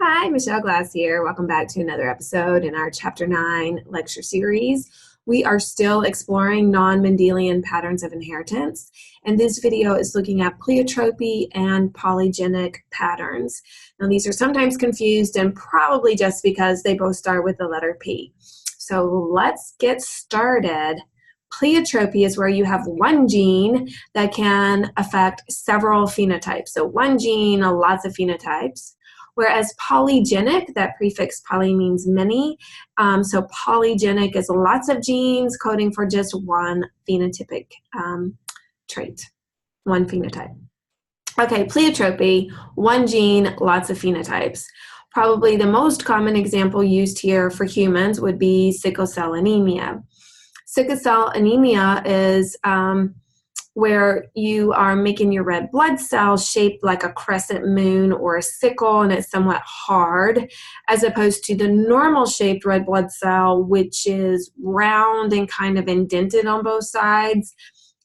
Hi, Michelle Glass here. Welcome back to another episode in our Chapter 9 lecture series. We are still exploring non-Mendelian patterns of inheritance, and this video is looking at Pleitropy and polygenic patterns. Now, these are sometimes confused and probably just because they both start with the letter P. So let's get started. Pleitropy is where you have one gene that can affect several phenotypes. So one gene, lots of phenotypes. Whereas polygenic, that prefix poly means many. So polygenic is lots of genes coding for just one phenotypic trait, one phenotype. Okay, Pleitropy, one gene, lots of phenotypes. Probably the most common example used here for humans would be sickle cell anemia. Sickle cell anemia is where you are making your red blood cells shaped like a crescent moon or a sickle, and it's somewhat hard, as opposed to the normal shaped red blood cell, which is round and kind of indented on both sides.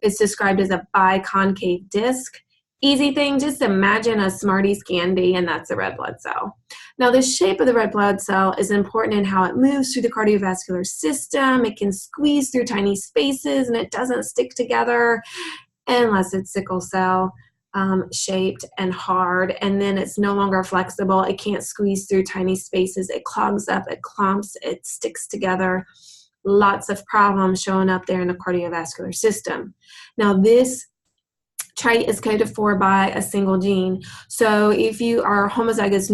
It's described as a biconcave disc. Easy thing, just imagine a Smarties candy, and that's a red blood cell. Now, the shape of the red blood cell is important in how it moves through the cardiovascular system. It can squeeze through tiny spaces, and it doesn't stick together unless it's sickle cell shaped and hard, and then it's no longer flexible. It can't squeeze through tiny spaces. It clogs up, it clumps, it sticks together. Lots of problems showing up there in the cardiovascular system. Now, this trait is coded for by a single gene. So if you are homozygous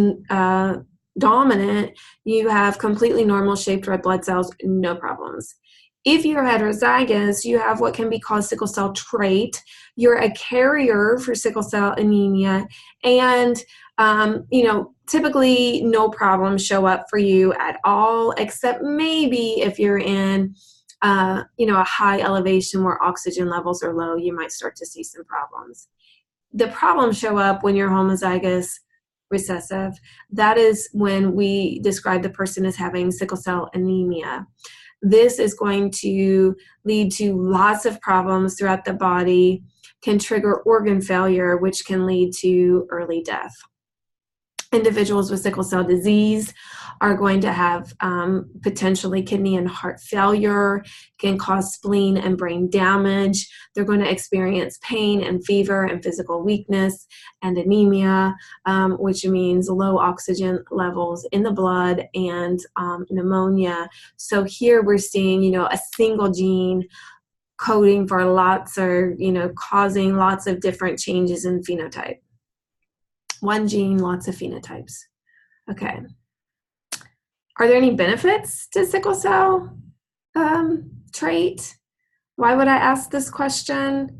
dominant, you have completely normal shaped red blood cells, no problems. If you're heterozygous, you have what can be called sickle cell trait. You're a carrier for sickle cell anemia, and typically no problems show up for you at all, except maybe if you're in a high elevation where oxygen levels are low, you might start to see some problems. The problems show up when you're homozygous recessive. That is when we describe the person as having sickle cell anemia. This is going to lead to lots of problems throughout the body, can trigger organ failure, which can lead to early death. Individuals with sickle cell disease are going to have potentially kidney and heart failure, can cause spleen and brain damage. They're going to experience pain and fever and physical weakness and anemia, which means low oxygen levels in the blood and pneumonia. So here we're seeing, a single gene coding for lots or, causing lots of different changes in phenotype. One gene, lots of phenotypes. Okay. Are there any benefits to sickle cell trait? Why would I ask this question?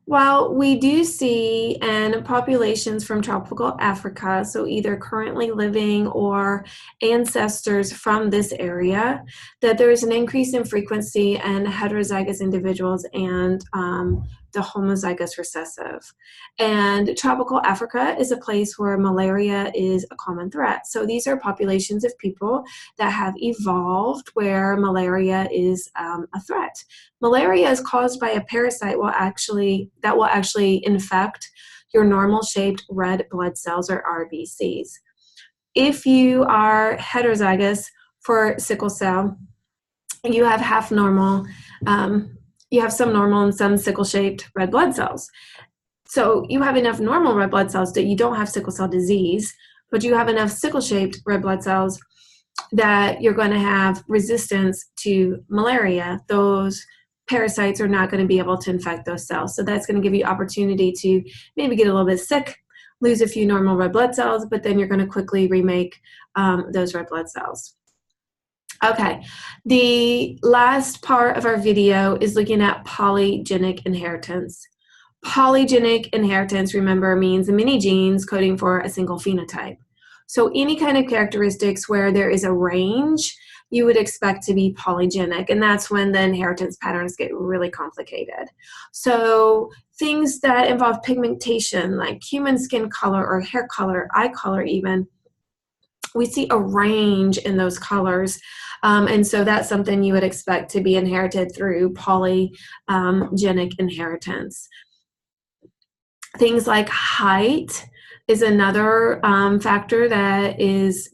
Well, we do see in populations from tropical Africa, so either currently living or ancestors from this area, that there is an increase in frequency in heterozygous individuals and the homozygous recessive. And tropical Africa is a place where malaria is a common threat. So these are populations of people that have evolved where malaria is a threat. Malaria is caused by a parasite that will actually infect your normal shaped red blood cells, or RBCs. If you are heterozygous for sickle cell, you have half normal, you have some normal and some sickle shaped red blood cells. So you have enough normal red blood cells that you don't have sickle cell disease, but you have enough sickle shaped red blood cells that you're going to have resistance to malaria. Those parasites are not going to be able to infect those cells. So that's going to give you opportunity to maybe get a little bit sick, lose a few normal red blood cells, but then you're going to quickly remake those red blood cells. Okay, the last part of our video is looking at polygenic inheritance. Polygenic inheritance, remember, means many genes coding for a single phenotype. So any kind of characteristics where there is a range, you would expect to be polygenic, and that's when the inheritance patterns get really complicated. So things that involve pigmentation, like human skin color or hair color, eye color even, we see a range in those colors, and so that's something you would expect to be inherited through polygenic inheritance. Things like height, is another factor that is,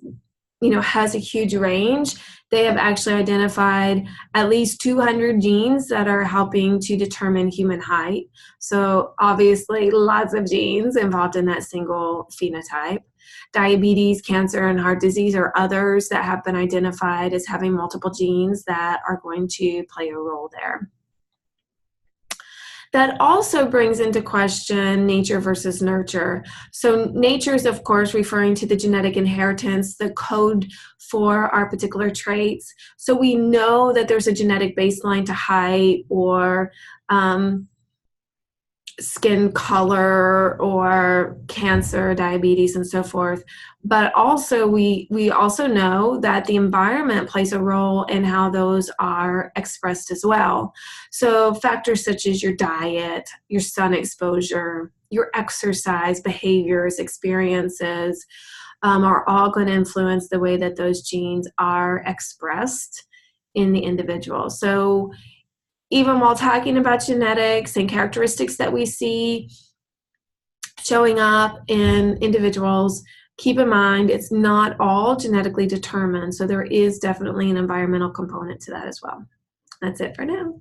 has a huge range. They have actually identified at least 200 genes that are helping to determine human height. So obviously lots of genes involved in that single phenotype. Diabetes, cancer, and heart disease are others that have been identified as having multiple genes that are going to play a role there. That also brings into question nature versus nurture. So nature is, of course, referring to the genetic inheritance, the code for our particular traits. So we know that there's a genetic baseline to height or skin color or cancer, diabetes, and so forth. But also we also know that the environment plays a role in how those are expressed as well. So factors such as your diet, your sun exposure, your exercise, behaviors, experiences are all going to influence the way that those genes are expressed in the individual. So even while talking about genetics and characteristics that we see showing up in individuals, keep in mind it's not all genetically determined. So there is definitely an environmental component to that as well. That's it for now.